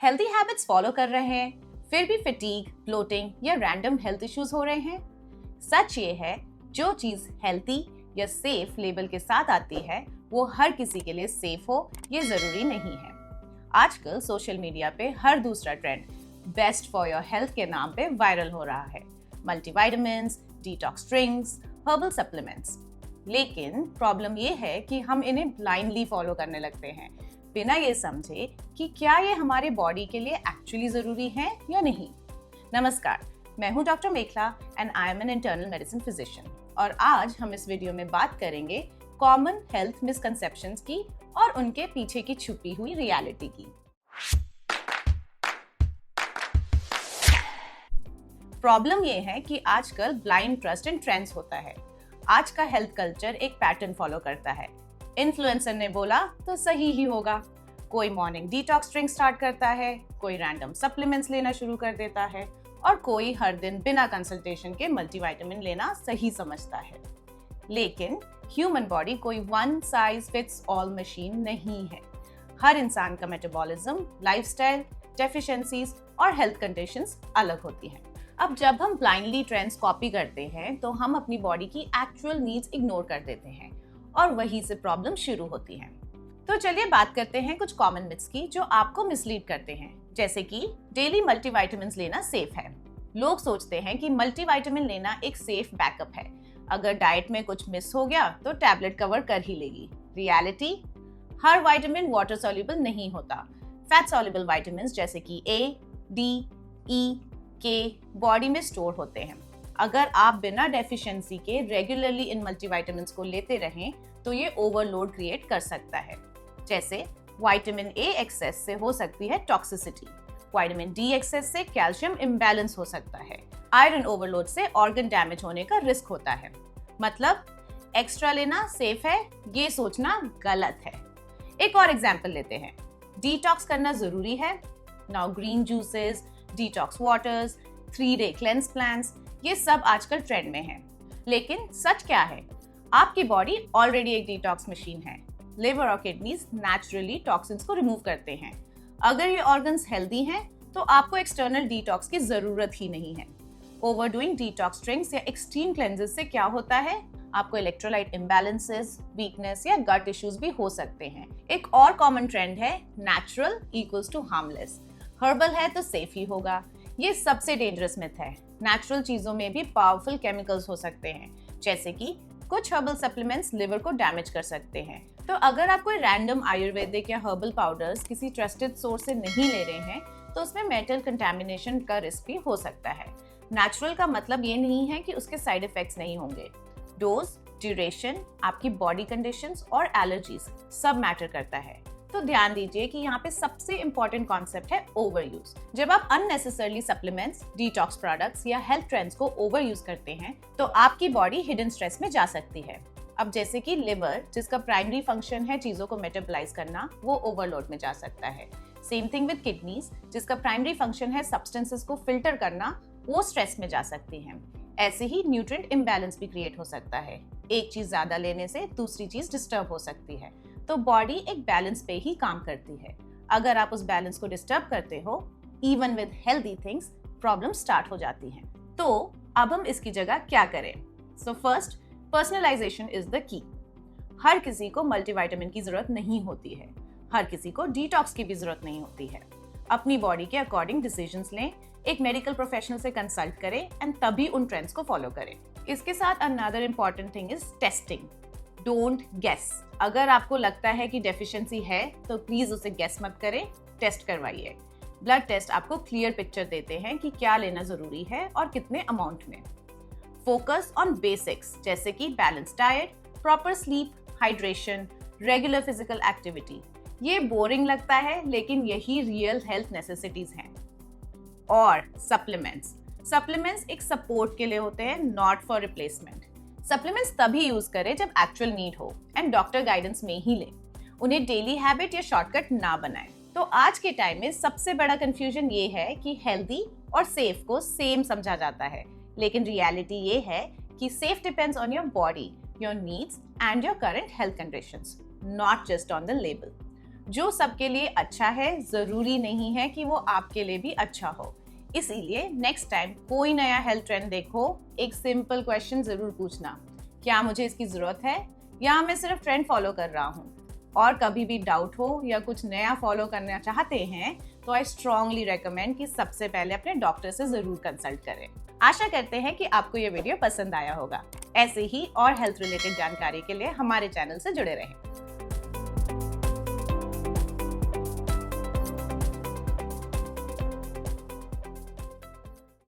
Healthy habits follow कर रहे हैं, फिर भी फटीग, ब्लोटिंग या रैंडम हेल्थ इश्यूज हो रहे हैं। सच ये है, जो चीज हेल्थी या सेफ लेबल के साथ आती है वो हर किसी के लिए सेफ हो ये जरूरी नहीं है। आजकल सोशल मीडिया पे हर दूसरा trend best for your health के नाम पे वायरल हो रहा है। Multivitamins, detox drinks, herbal supplements. लेकिन प्रॉब्लम ये है कि हम इन्हें ब्लाइंडली फॉलो करने लगते हैं, बिना ये समझे कि क्या ये हमारे बॉडी के लिए एक्चुअली जरूरी है या नहीं। नमस्कार, मैं हूं doctor mekhela and I am an internal medicine physician और आज हम इस वीडियो में बात करेंगे कॉमन हेल्थ मिसकंसेप्शंस की और उनके पीछे की छुपी हुई रियलिटी की। प्रॉब्लम ये है कि आजकल ब्लाइंड ट्रस्ट इन ट्रेंड्स होता है। आज का हेल्थ कल्चर एक पैटर्न फॉलो करता है। इन्फ्लुएंसर ने बोला तो सही ही होगा। कोई मॉर्निंग डिटॉक्स ड्रिंक स्टार्ट करता है, कोई रैंडम सप्लीमेंट्स लेना शुरू कर देता है और कोई हर दिन बिना कंसल्टेशन के मल्टीविटामिन लेना सही समझता है। लेकिन ह्यूमन बॉडी कोई one size fits all machine नहीं है। हर इंसान का मेटाबॉलिज्म, लाइफस्टाइल, डेफिशिएंसीज और हेल्थ कंडीशंस अलग होती हैं। अब जब हम ब्लाइंडली ट्रेंड्स कॉपी करते हैं तो हम अपनी बॉडी की एक्चुअल नीड्स इग्नोर कर देते हैं और वहीं से प्रॉब्लम शुरू होती है। तो चलिए बात करते हैं कुछ कॉमन मिथ्स की जो आपको मिसलीड करते हैं, जैसे कि डेली मल्टीविटामिन्स लेना सेफ है। लोग सोचते हैं कि मल्टीविटामिन लेना एक सेफ बैकअप है। अगर डाइट में कुछ मिस हो गया तो टैबलेट कवर कर ही लेगी। रियलिटी, हर विटामिन वाटर सॉल्युबल नहीं होता। फैट सॉल्युबल विटामिन्स जैसे कि ए, डी, ई, के बॉडी में स्टोर होते हैं। अगर आप बिना डेफिशिएंसी के रेगुलरली इन मल्टीविटामिन्स को लेते रहें तो ये ओवरलोड क्रिएट कर सकता है। जैसे विटामिन ए एक्सेस से हो सकती है टॉक्सिसिटी, विटामिन डी एक्सेस से कैल्शियम इम्बैलेंस हो सकता है, आयरन ओवरलोड से ऑर्गन डैमेज होने का रिस्क होता है। मतलब एक्स्ट्रा लेना सेफ है, ये सोचना गलत है। एक और एग्जांपल लेते हैं। डिटॉक्स करना जरूरी है। Now green juices, detox waters, 3-डे क्लेंस प्लान्स, ये सब आजकल ट्रेंड में हैं। लेकिन सच क्या है? आपकी बॉडी ऑलरेडी एक डिटॉक्स मशीन है। लिवर और किडनीज नेचुरली टॉक्सिन्स को रिमूव करते हैं। अगर ये ऑर्गन्स हेल्दी हैं तो आपको एक्सटर्नल डिटॉक्स की जरूरत ही नहीं है। ओवरडूइंग डिटॉक्स ड्रिंक्स या एक्सट्रीम क्लेंजेस से क्या होता है? आपको इलेक्ट्रोलाइट इम्बैलेंसेस, वीकनेस या गट इश्यूज भी हो सकते हैं। एक और कॉमन ट्रेंड है natural equals to harmless. Herbal है तो सेफ ही होगा। ये सबसे डेंजरस मिथ है। नेचुरल चीजों में भी पावरफुल केमिकल्स हो सकते हैं, जैसे कि कुछ हर्बल सप्लीमेंट्स लिवर को डैमेज कर सकते हैं। तो अगर आप कोई रैंडम आयुर्वेदिक या हर्बल पाउडर्स किसी ट्रस्टेड सोर्स से नहीं ले रहे हैं तो उसमें मेटल कंटामिनेशन का रिस्क भी हो सकता है। नेचुरल का मतलब ये नहीं है कि उसके साइड इफेक्ट्स नहीं होंगे। डोज, ड्यूरेशन, आपकी बॉडी कंडीशंस और एलर्जीज सब मैटर करता है। तो ध्यान दीजिए कि यहाँ पे सबसे इंपॉर्टेंट कॉन्सेप्ट है ओवर यूज। जब आप अननेसेसरली सप्लीमेंट्स, डिटॉक्स प्रोडक्ट्स या हेल्थ ट्रेंड्स को ओवर यूज करते हैं तो आपकी बॉडी हिडन स्ट्रेस में जा सकती है। अब जैसे कि लिवर, जिसका प्राइमरी फंक्शन है चीजों को मेटाबोलाइज करना, वो ओवरलोड में जा सकता है। सेम थिंग विद किडनीज, जिसका प्राइमरी फंक्शन है सब्सटेंसेस को फिल्टर करना, वो स्ट्रेस में जा सकती हैं। ऐसे ही न्यूट्रिएंट इम्बैलेंस भी क्रिएट हो सकता है। एक चीज ज्यादा लेने से दूसरी चीज डिस्टर्ब हो सकती है। तो बॉडी एक बैलेंस पे ही काम करती है। अगर आप उस बैलेंस को डिस्टर्ब करते हो, even with healthy things, problem start हो जाती हैं। तो अब हम इसकी जगह क्या करें? So first, personalisation is the key. हर किसी को मल्टीविटामिन की जरूरत नहीं होती है। हर किसी को डिटॉक्स की भी जरूरत नहीं होती है। अपनी बॉडी के अकॉर्डिंग डिसीजंस लें, एक मेडिकल प्रोफेशनल से कंसल्ट करें एंड तभी उन ट्रेंड्स को फॉलो करें। इसके साथ another important thing is testing. Don't guess. अगर आपको लगता है कि डेफिशिएंसी है तो प्लीज उसे गेस मत करें, टेस्ट करवाइए। ब्लड टेस्ट आपको क्लियर पिक्चर देते हैं कि क्या लेना जरूरी है और कितने अमाउंट में। फोकस ऑन बेसिक्स जैसे कि balance diet, proper sleep, hydration, regular physical activity. ये बोरिंग लगता है लेकिन यही रियल हेल्थ नेसेसिटीज हैं। और सप्लीमेंट्स एक सपोर्ट के लिए होते हैं, नॉट फॉर रिप्लेसमेंट। सप्लीमेंट्स तभी यूज करें जब एक्चुअल नीड हो एंड डॉक्टर गाइडेंस में ही लें। उन्हें डेली हैबिट या शॉर्टकट ना बनाएं। तो आज के टाइम में सबसे बड़ा कंफ्यूजन ये है कि हेल्दी और सेफ को सेम समझा जाता है, लेकिन रियलिटी ये है कि safe depends on your body, your needs and your current health conditions, not just on the label. जो सबके लिए अच्छा है जरूरी नहीं है कि वो आपके लिए भी अच्छा हो। इसीलिए नेक्स्ट टाइम कोई नया हेल्थ ट्रेंड देखो, एक सिंपल क्वेश्चन जरूर पूछना, क्या मुझे इसकी जरूरत है या मैं सिर्फ ट्रेंड फॉलो कर रहा हूँ। और कभी भी डाउट हो या कुछ नया फॉलो करना चाहते हैं तो आई स्ट्रांगली रेकमेंड कि सबसे पहले अपने डॉक्टर से जरूर कंसल्ट करें। आशा करते हैं कि आपको ये वीडियो पसंद आया होगा। ऐसे ही और हेल्थ रिलेटेड जानकारी के लिए हमारे चैनल से जुड़े रहें।